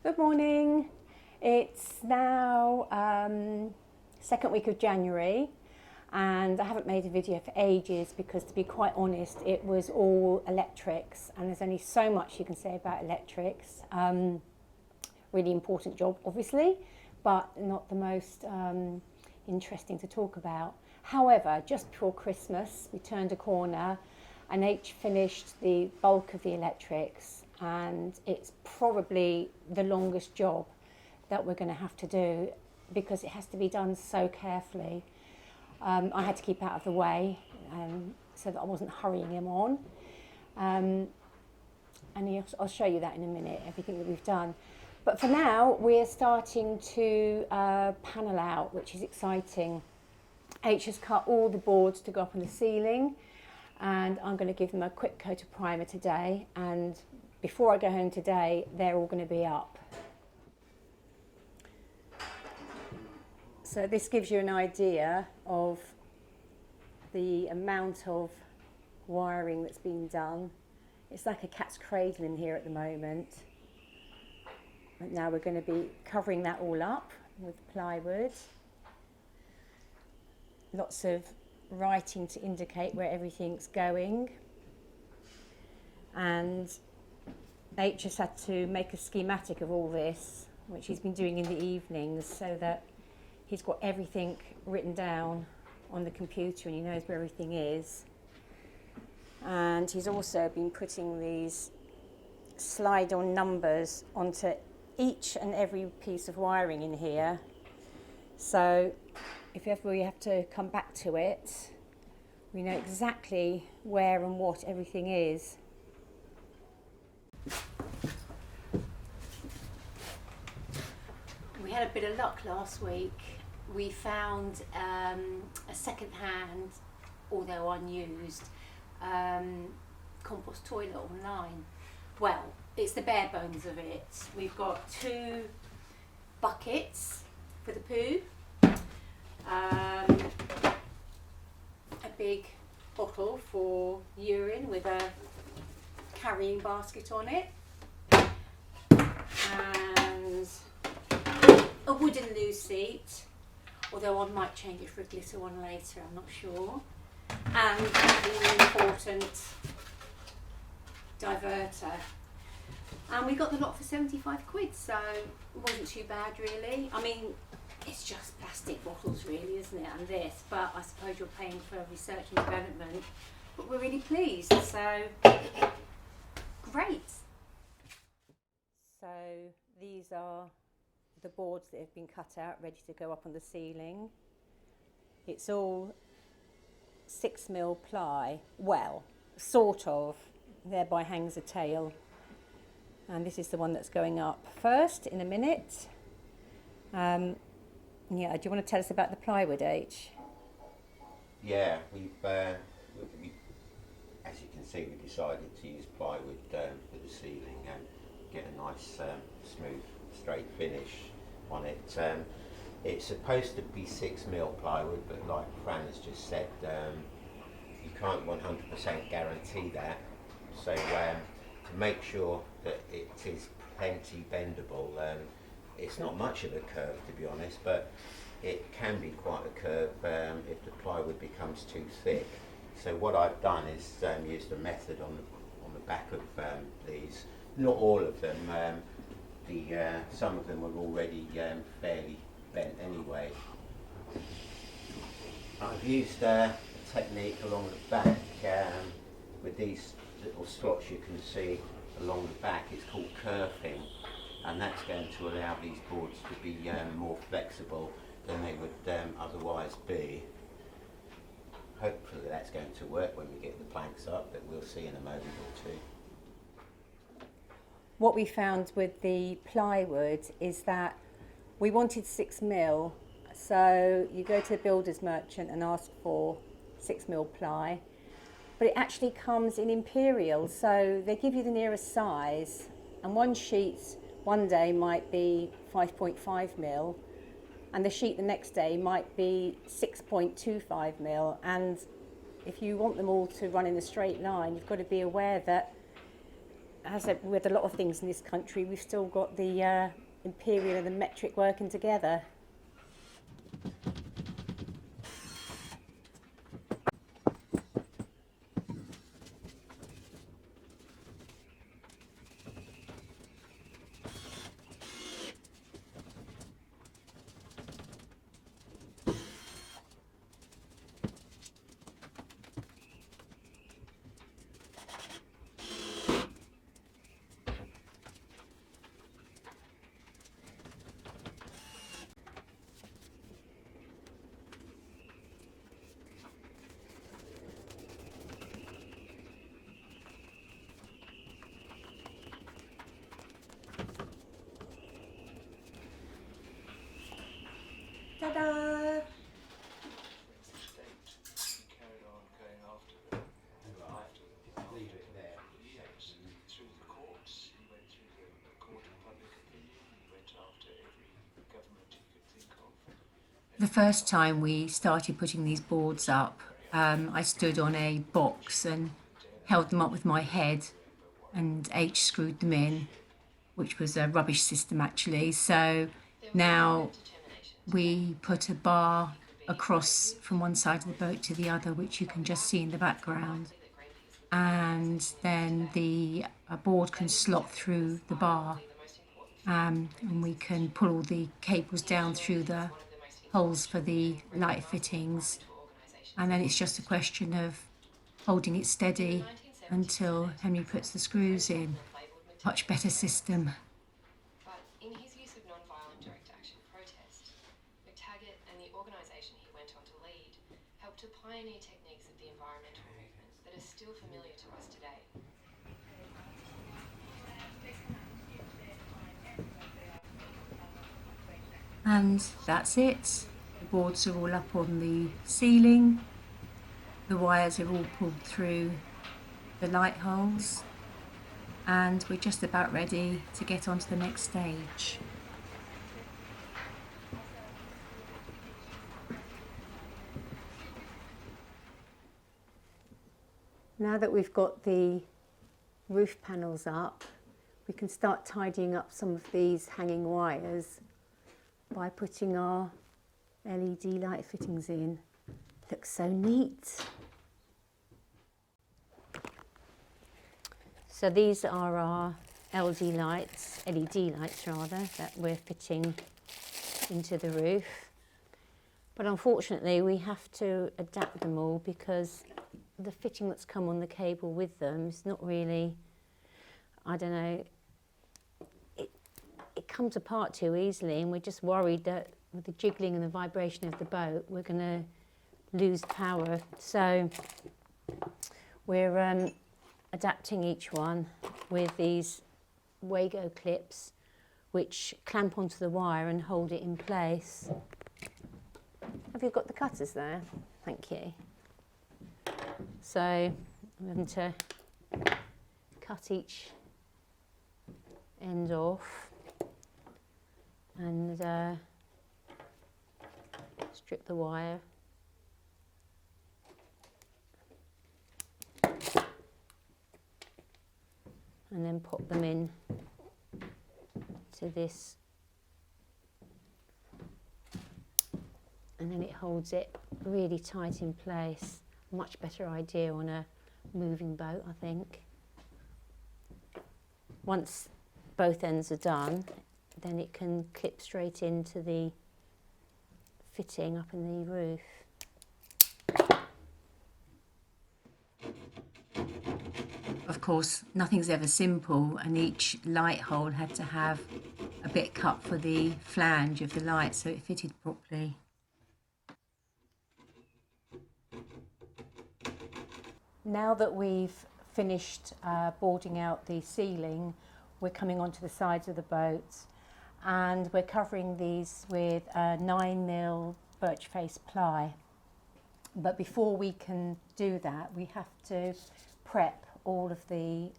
Good morning. It's now second week of January and I haven't made a video for ages because, to be quite honest, it was all electrics and there's only so much you can say about electrics. Really important job obviously, but not the most interesting to talk about. However, just before Christmas we turned a corner and H finished the bulk of the electrics, and it's probably the longest job that we're going to have to do because it has to be done so carefully. I had to keep out of the way so that I wasn't hurrying him on. And I'll show you that in a minute, everything that we've done. But for now, we're starting to panel out, which is exciting. H has cut all the boards to go up on the ceiling, and I'm going to give them a quick coat of primer today, and before I go home today, they're all going to be up. So this gives you an idea of the amount of wiring that's been done. It's like a cat's cradle in here at the moment. But now we're going to be covering that all up with plywood. Lots of writing to indicate where everything's going. And H has had to make a schematic of all this, which he's been doing in the evenings, so that he's got everything written down on the computer and he knows where everything is. And he's also been putting these slide-on numbers onto each and every piece of wiring in here. So if ever we have to come back to it, we know exactly where and what everything is. We had a bit of luck last week. We found a second-hand, although unused, compost toilet online. Well, it's the bare bones of it. We've got 2 buckets for the poo, a big bottle for urine with a carrying basket on it, and a wooden loo seat, although I might change it for a glitter one later, I'm not sure, and the important diverter. And we got the lot for 75 quid, so it wasn't too bad really. I mean, it's just plastic bottles really, isn't it, and this, but I suppose you're paying for research and development, but we're really pleased, so great. So these are the boards that have been cut out, ready to go up on the ceiling. It's all 6mm ply, well, sort of, thereby hangs a tale. And this is the one that's going up first in a minute. Yeah, do you want to tell us about the plywood, H? Yeah, we've as you can see, we decided to use plywood for the ceiling and get a nice smooth straight finish on it. It's supposed to be 6mm plywood, but like Fran has just said, you can't 100% guarantee that. So to make sure that it is plenty bendable, it's not much of a curve to be honest, but it can be quite a curve if the plywood becomes too thick. So what I've done is used a method on the back of these. Not all of them. Some of them were already fairly bent anyway. I've used a technique along the back with these little slots you can see along the back. It's called kerfing, and that's going to allow these boards to be more flexible than they would otherwise be. Hopefully that's going to work when we get the planks up, but we'll see in a moment or two. What we found with the plywood is that we wanted 6mm, so you go to the builder's merchant and ask for 6mm ply, but it actually comes in imperial, so they give you the nearest size, and one sheet one day might be 5.5mm, and the sheet the next day might be 6.25mm, and if you want them all to run in a straight line, you've got to be aware that as with a lot of things in this country, we've still got the imperial and the metric working together. Ta-da! The first time we started putting these boards up, I stood on a box and held them up with my head, and H screwed them in, which was a rubbish system actually. So now we put a bar across from one side of the boat to the other, which you can just see in the background. And then the board can slot through the bar, and we can pull all the cables down through the holes for the light fittings. And then it's just a question of holding it steady until Henry puts the screws in. Much better system. But in his use of non-violent direct action protest, McTaggart and the organisation he went on to lead helped to pioneer techniques of the environmental movement that are still familiar to us today. And that's it. The boards are all up on the ceiling. The wires are all pulled through the light holes. And we're just about ready to get on to the next stage. Now that we've got the roof panels up, we can start tidying up some of these hanging wires by putting our LED light fittings in. Looks so neat. So these are our LED lights rather, that we're fitting into the roof. But unfortunately we have to adapt them all because the fitting that's come on the cable with them is not really, I don't know, it comes apart too easily, and we're just worried that with the jiggling and the vibration of the boat we're going to lose power. So we're adapting each one with these Wago clips which clamp onto the wire and hold it in place. Have you got the cutters there? Thank you. So I'm having to cut each end off and strip the wire. And then pop them in to this, and then it holds it really tight in place. Much better idea on a moving boat, I think. Once both ends are done, then it can clip straight into the fitting up in the roof. Of course, nothing's ever simple, and each light hole had to have a bit cut for the flange of the light so it fitted properly. Now that we've finished boarding out the ceiling, we're coming onto the sides of the boat, and we're covering these with a 9mm birch face ply. But before we can do that, we have to prep all of the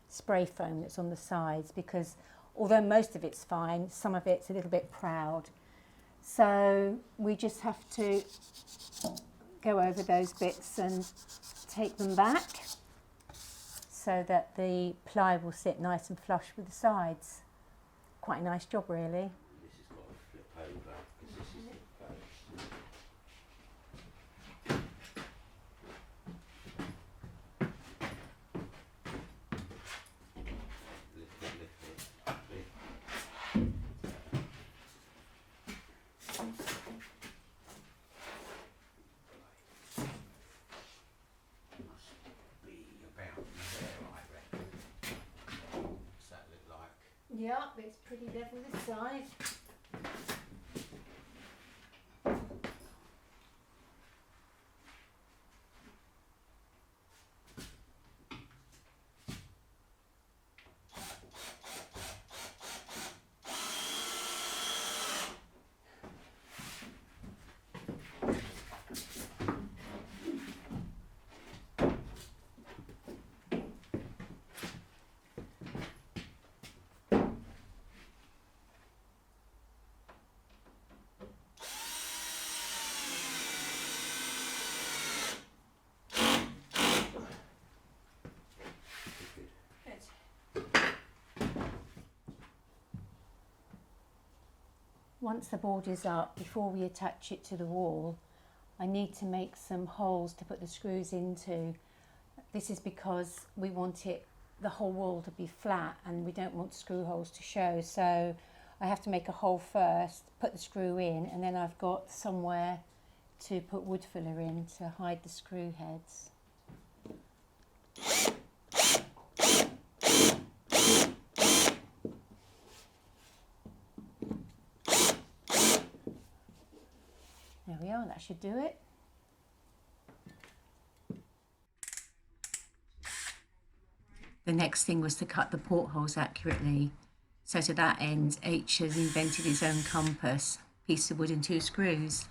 spray foam that's on the sides, because although most of it's fine, some of it's a little bit proud. So we just have to go over those bits and take them back. so that the ply will sit nice and flush with the sides. Quite a nice job really. This has got to flip over because this is the post. Lift it, lift it, lift. Must be about there, I reckon. What's that look like? Yeah, it's pretty level this side. Once the board is up, before we attach it to the wall, I need to make some holes to put the screws into. This is because we want the whole wall to be flat and we don't want screw holes to show. So I have to make a hole first, put the screw in, and then I've got somewhere to put wood filler in to hide the screw heads. There we are, that should do it. The next thing was to cut the portholes accurately. So to that end, H has invented his own compass, piece of wood and 2 screws.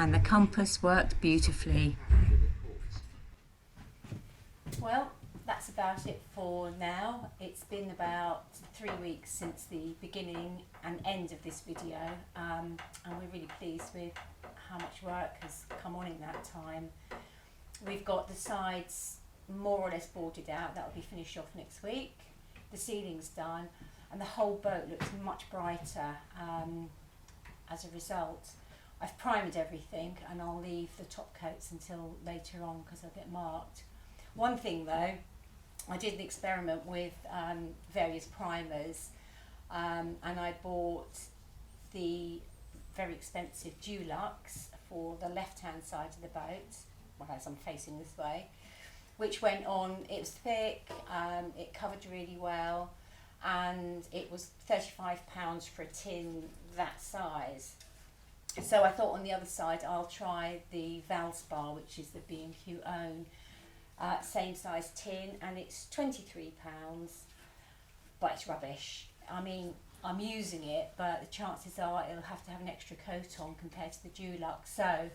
And the compass worked beautifully. Well, that's about it for now. It's been about 3 weeks since the beginning and end of this video, and we're really pleased with how much work has come on in that time. We've got the sides more or less boarded out. That'll be finished off next week. The ceiling's done, and the whole boat looks much brighter as a result. I've primed everything, and I'll leave the top coats until later on because they'll get marked. One thing though, I did an experiment with various primers, and I bought the very expensive Dulux for the left hand side of the boat, well, as I'm facing this way, which went on. It was thick, it covered really well, and it was £35 for a tin that size. So I thought on the other side I'll try the Valspar, which is the B&Q own, same size tin, and it's £23, but it's rubbish. I mean, I'm using it, but the chances are it'll have to have an extra coat on compared to the Dulux. So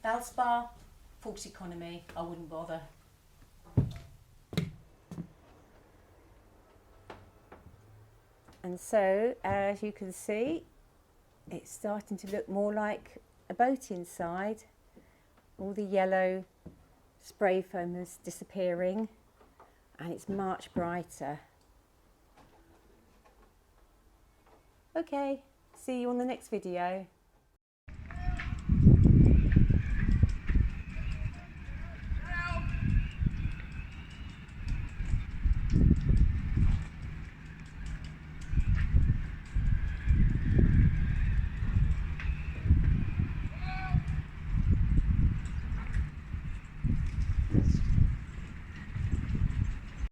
Valspar, false economy, I wouldn't bother. And so, as you can see, it's starting to look more like a boat inside. All the yellow spray foam is disappearing and it's much brighter. Okay, see you on the next video.